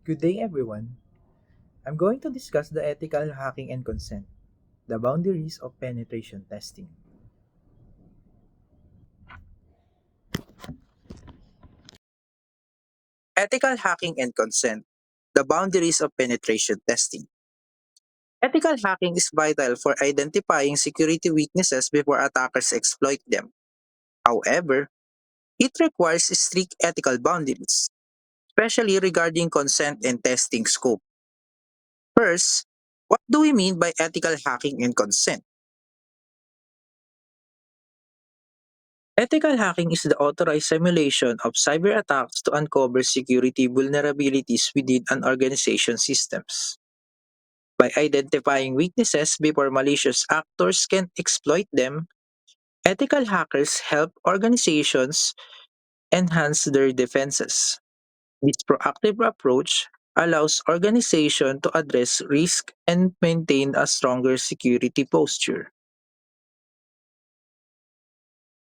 Good day, everyone. I'm going to discuss the ethical hacking and consent, the boundaries of penetration testing. Ethical hacking and consent, the boundaries of penetration testing. Ethical hacking is vital for identifying security weaknesses before attackers exploit them. However, it requires strict ethical boundaries, especially regarding consent and testing scope. First, what do we mean by ethical hacking and consent? Ethical hacking is the authorized simulation of cyber attacks to uncover security vulnerabilities within an organization's systems. By identifying weaknesses before malicious actors can exploit them, ethical hackers help organizations enhance their defenses. This proactive approach allows organizations to address risk and maintain a stronger security posture.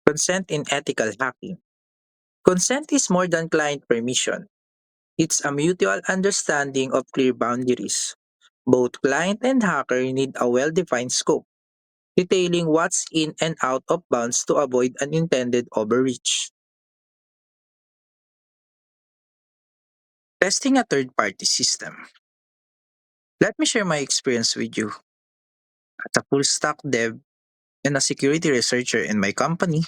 Consent in ethical hacking. Consent is more than client permission. It's a mutual understanding of clear boundaries. Both client and hacker need a well-defined scope, detailing what's in and out of bounds to avoid unintended overreach. Testing a third-party system. Let me share my experience with you. As a full-stack dev and a security researcher in my company,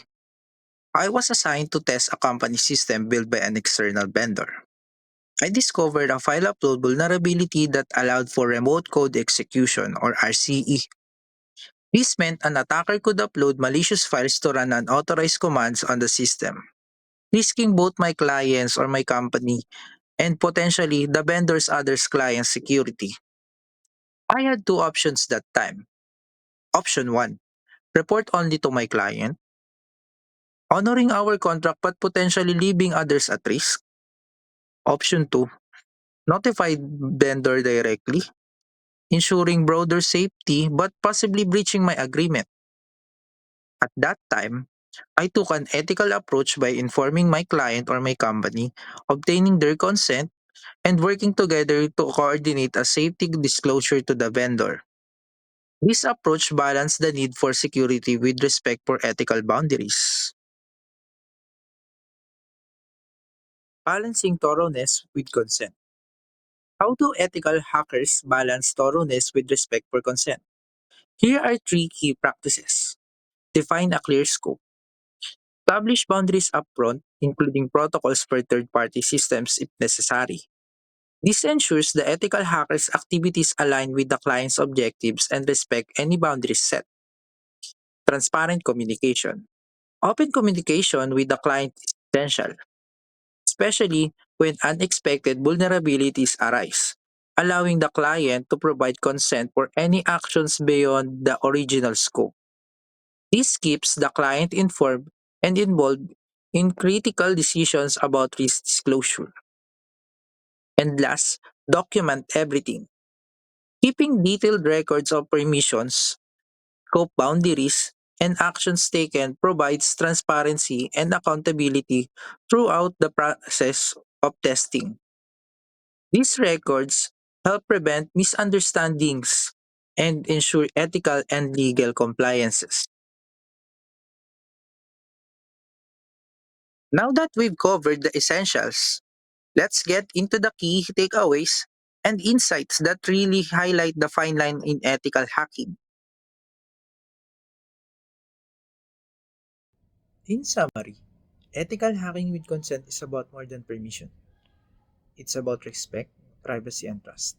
I was assigned to test a company system built by an external vendor. I discovered a file upload vulnerability that allowed for remote code execution or RCE. This meant an attacker could upload malicious files to run unauthorized commands on the system, risking both my clients or my company and potentially the vendor's other's client's security. I had two options that time. Option 1, report only to my client, honoring our contract but potentially leaving others at risk. Option 2, notify vendor directly, ensuring broader safety but possibly breaching my agreement. At that time, I took an ethical approach by informing my client or my company, obtaining their consent, and working together to coordinate a safety disclosure to the vendor. This approach balanced the need for security with respect for ethical boundaries. Balancing thoroughness with consent. How do ethical hackers balance thoroughness with respect for consent? Here are three key practices. Define a clear scope. Establish boundaries upfront, including protocols for third-party systems if necessary. This ensures the ethical hacker's activities align with the client's objectives and respect any boundaries set. Transparent communication. Open communication with the client is essential, especially when unexpected vulnerabilities arise, allowing the client to provide consent for any actions beyond the original scope. This keeps the client informed and involved in critical decisions about risk disclosure. And last, document everything. Keeping detailed records of permissions, scope boundaries, and actions taken provides transparency and accountability throughout the process of testing. These records help prevent misunderstandings and ensure ethical and legal compliances. Now that we've covered the essentials, let's get into the key takeaways and insights that really highlight the fine line in ethical hacking. In summary, ethical hacking with consent is about more than permission. It's about respect, privacy, and trust.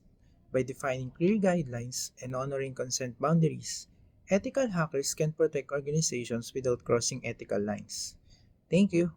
By defining clear guidelines and honoring consent boundaries, ethical hackers can protect organizations without crossing ethical lines. Thank you.